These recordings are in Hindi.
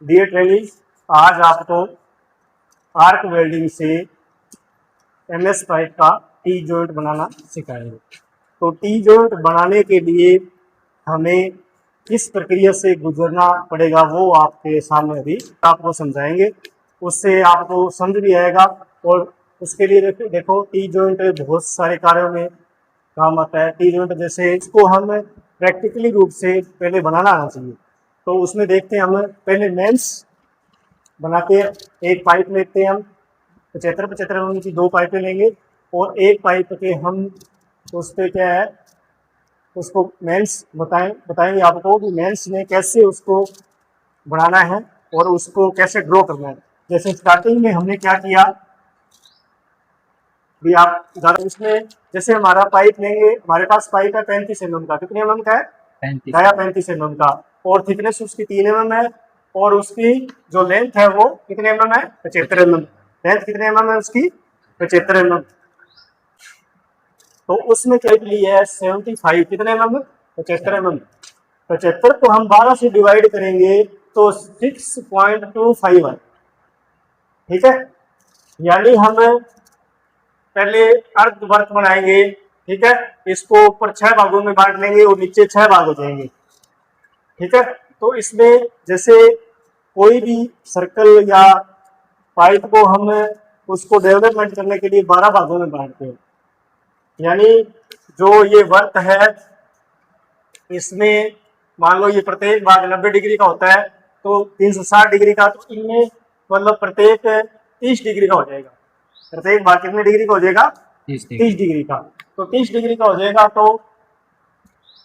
डियर ट्रेनिंग, आज आपको आर्क वेल्डिंग से एमएस पाइप का टी जॉइंट बनाना सिखाएंगे। तो टी जॉइंट बनाने के लिए हमें किस प्रक्रिया से गुजरना पड़ेगा वो आपके सामने अभी आपको समझाएंगे, उससे आपको समझ भी आएगा। और उसके लिए देखो टी जॉइंट बहुत सारे कार्यों में काम आता है। टी जॉइंट जैसे इसको हम प्रैक्टिकली रूप से पहले बनाना आना चाहिए। तो उसमें देखते हैं, हम पहले मेंस बनाते हैं। एक पाइप लेते हैं, हम 75 mm की 2 पाइपें लेंगे और एक पाइप के हम उस पर क्या है उसको मेंस बताएंगे आपको कि मेंस में कैसे उसको बनाना है और उसको कैसे ड्रॉ करना है। जैसे स्टार्टिंग में हमने क्या किया भी आप ज़्यादा उसमें, जैसे हमारा पाइप लेंगे, हमारे पास पाइप है 35 mm का। कितने mm का है? 35 mm का। और थिकनेस उसकी 3 mm है और उसकी जो लेंथ है वो कितने mm है? 75 mm। लेंथ कितने mm है उसकी? 75 mm। तो उसमें क्या ली है 75, कितने mm? 75 mm। 75 को हम 12 से डिवाइड करेंगे तो 6.25 है। ठीक है, यानी हम पहले अर्ध वर्क बनाएंगे। ठीक है, इसको ऊपर 6 भागों में बांट लेंगे और नीचे 6 भाग हो जाएंगे। ठीक है, तो इसमें जैसे कोई भी सर्कल या पाइप को हम उसको डेवलपमेंट करने के लिए 12 भागों में बांटते हैं। यानी जो ये वर्क है इसमें मान लो ये प्रत्येक भाग 90 डिग्री का होता है तो 360 डिग्री का, तो इनमें मतलब प्रत्येक 30 डिग्री का हो जाएगा। प्रत्येक भाग कितने डिग्री का हो जाएगा? 30 डिग्री का। तो 30 डिग्री का हो जाएगा। तो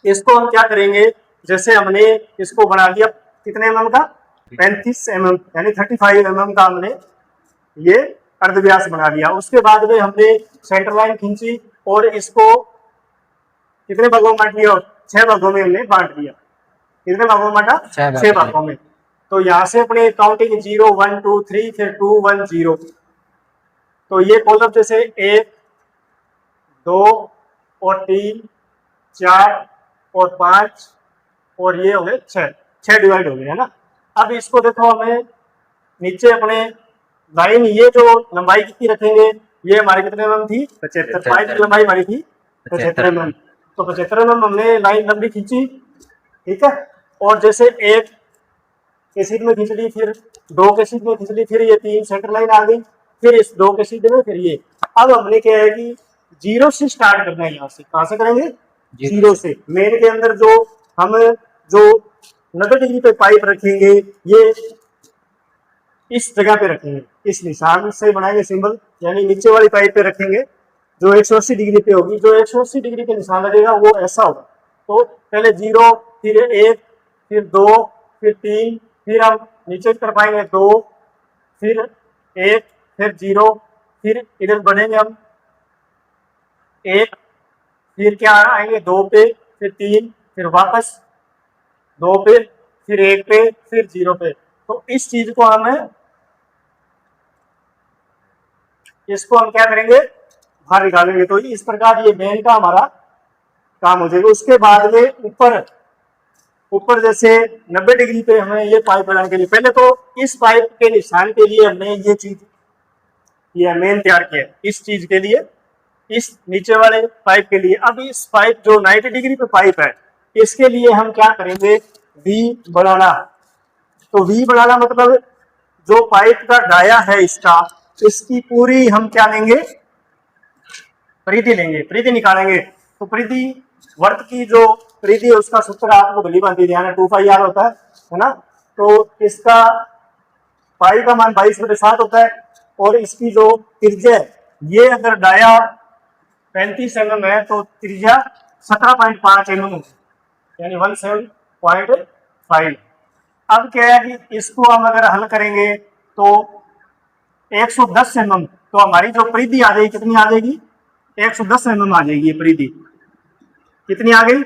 इसको हम क्या करेंगे, जैसे हमने इसको बना दिया कितने mm का? 35 mm, यानी 35 mm का हमने ये अर्धव्यास बना दिया। उसके बाद में हमने सेंटर लाइन खींची और इसको कितने भागों में बांट दिया? 6 भागों में हमने बांट दिया। कितने भागों में बांटा? 6 भागों में। तो यहाँ से अपने काउंटिंग 0 1 2 3 फिर 2 1 0। तो ये कॉलम जैसे 1 2 और 3 4 और 5 और ये हो गए 6 डिवाइड हो गए, है ना। अब इसको देखो, हमें नीचे अपने लाइन ये जो लंबाई कितनी रखेंगे, ये हमारी कितने mm थी? 75। पाइप की लंबाई हमारी थी 75 mm। तो 75 mm हमने लाइन लंबी खींची। ठीक है, और जैसे एक के सीध में खींच ली, फिर 2 के सीध में खींच ली, फिर ये 3 सेंटर लाइन आ गई, फिर इस 2 के सीध में, फिर ये। अब हमने क्या है कि 0 से स्टार्ट करना है। यहाँ से कहाँ से करेंगे? 0 से। मेन के अंदर जो हम जो 90 डिग्री पे पाइप रखेंगे ये इस जगह पे रखेंगे, इस निशान से बनाएंगे सिंबल, यानी नीचे वाली पाइप पे रखेंगे जो 180 डिग्री पे होगी। जो 180 डिग्री पे निशान लगेगा वो ऐसा होगा। तो पहले 0, फिर 1, फिर 2, फिर 3, फिर हम नीचे की तरफ आएंगे 2, फिर 1, फिर 0, फिर इधर बढ़ेंगे हम 1, फिर क्या आएंगे 2 पे, फिर 3, फिर वापस 2 पे, फिर 1 पे, फिर 0 पे। तो इस चीज को हम इसको हम क्या करेंगे? बाहर निकालेंगे। तो इस प्रकार ये मेन का हमारा काम हो जाएगा। उसके बाद में ऊपर जैसे 90 डिग्री पे हमें ये पाइप बनाने के लिए, पहले तो इस पाइप के निशान के लिए हमने ये चीज ये मेन तैयार किया इस चीज के लिए, इस नीचे वाले पाइप के लिए। अब इस पाइप जो 90 डिग्री पे पाइप है इसके लिए हम क्या करेंगे? वी बनाना। तो वी बनाना मतलब जो पाइप का डाया है इसकी पूरी हम क्या लेंगे? परिधि लेंगे, परिधि निकालेंगे। तो परिधि वर्क की जो परिधि है उसका सूत्र आपको भली भांति ध्यान है, 2πr होता है ना। तो इसका पाई का मान 22/7 होता है और इसकी जो त्रिज्या है, ये अगर डाया 35 mm है तो त्रिज्या 17.5 mm, यानी 17.5। अब क्या है कि इसको हम अगर हल करेंगे तो 110 mm, तो हमारी जो परिधि आ जाएगी कितनी आ जाएगी? 110 mm आ जाएगी। ये परिधि कितनी आ गई?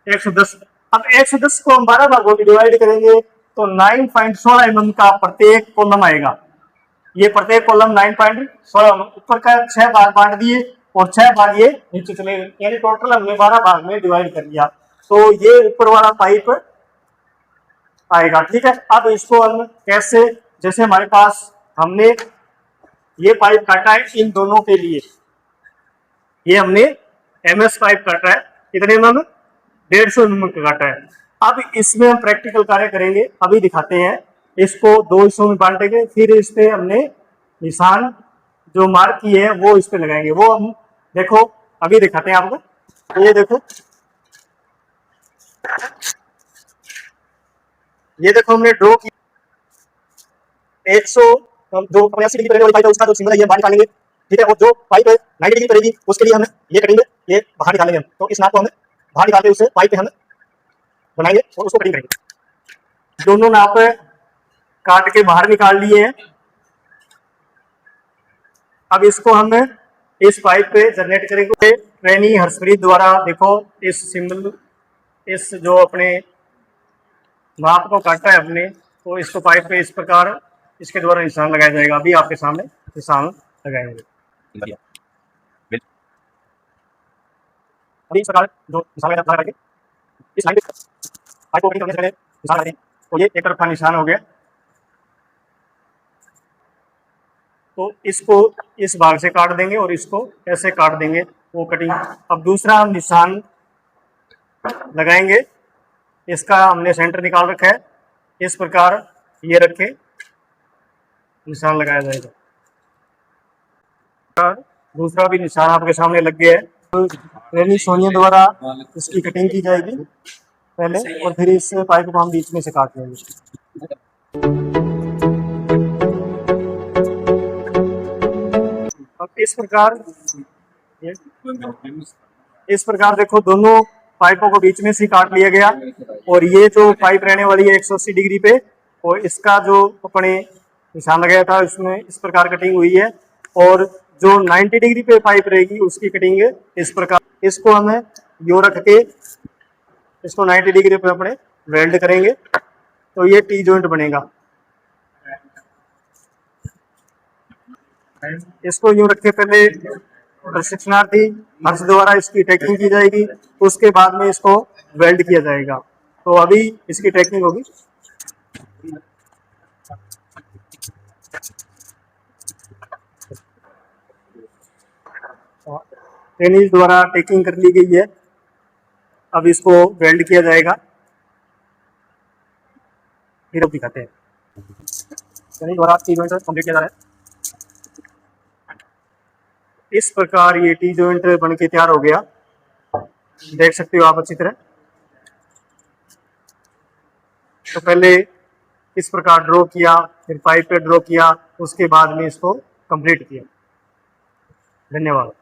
110। अब 110 को हम 12 भागों में डिवाइड करेंगे तो 9.16 mm का प्रत्येक कॉलम आएगा। ये प्रत्येक कॉलम 9.16, ऊपर का 6 भाग बांट दिए और 6 भाग ये नीचे चले गए, यानी टोटल हमने 12 भाग में डिवाइड कर दिया। तो ये ऊपर वाला पाइप आएगा। ठीक है, अब इसको हम कैसे, जैसे हमारे पास हमने ये पाइप काटा है इन दोनों के लिए, ये हमने MS पाइप काटा है, कितने mm? 150 mm का काटा है। अब इसमें हम प्रैक्टिकल कार्य करेंगे, अभी दिखाते हैं। इसको 2 हिस्सों में बांटेंगे, फिर इस पे हमने निशान जो मार्क किए हैं वो इस पे लगाएंगे, वो हम देखो अभी दिखाते हैं आपको। ये देखो, ये देखो हमने ड्रॉ किया 182 डिग्री वाली पाइप है, उसका जो सिंबल है ये बाहर निकालेंगे। ठीक है, और जो पाइप 90 डिग्री करेगी उसके लिए हमें ये कटिंग ये बाहर निकालेंगे हम। तो इस नाप को हमें बाहर निकाल के उसे पाइप पे हम बनाएंगे और उसको कटिंग करेंगे। दोनों नाप काट के बाहर निकाल लिए हैं। अब इसको हम इस पाइप पे जनरेट करेंगे। ट्रेनी हर्षप्रीत द्वारा देखो इस सिंबल, इस जो अपने नाप को काटा है अपने, तो इसको पाइप पे इस प्रकार इसके द्वारा निशान लगाया जाएगा। अभी आपके सामने निशान लगाएंगे। अभी इस प्रकार जो निशान लगा करके इस लाइन पे पाइप को ओपनिंग करने से पहले निशान लगाते हैं। तो ये एक तरफ का निशान हो गया। तो इसको इस भाग से काट देंगे और इसको ऐसे काट देंगे, वो कटिंग। अब दूसरा हम निशान लगाएंगे, इसका हमने सेंटर निकाल रखा है, इस प्रकार ये रखे निशान लगाया जाएगा। दूसरा भी निशान आपके सामने लग गया है। तो ट्रेनी सोनिया द्वारा इसकी कटिंग की जाएगी पहले, और फिर इस पाइप को हम बीच में से काट लेंगे। अब इस प्रकार देखो दोनों पाइपों को बीच में से काट लिया गया, और ये जो पाइप रहने वाली है 180 डिग्री पे, और इसका जो अपने निशान लगाया था उसमें इस प्रकार कटिंग हुई है। और जो 90 डिग्री पे पाइप रहेगी उसकी कटिंग इस प्रकार। इसको हमें यो रख के इसको 90 डिग्री पे अपने वेल्ड करेंगे, तो ये टी जॉइंट बनेगा। इसको यूं रखे, पहले प्रशिक्षणार्थी हर्ष द्वारा इसकी टेक्निक की जाएगी, उसके बाद में इसको वेल्ड किया जाएगा। तो अभी इसकी टेक्निक होगी। ट्रेनिज द्वारा टेकिंग कर ली गई है, अब इसको वेल्ड किया जाएगा। फिर अब दिखाते हैं। ट्रेनिज द्वारा टी जॉइंट कंप्लीट किया जा रहा है। इस प्रकार ये टी जॉइंट बन के तैयार हो गया, देख सकते हो आप अच्छी तरह। तो पहले इस प्रकार ड्रॉ किया, फिर पाइप पे ड्रॉ किया, उसके बाद में इसको कंप्लीट किया। धन्यवाद।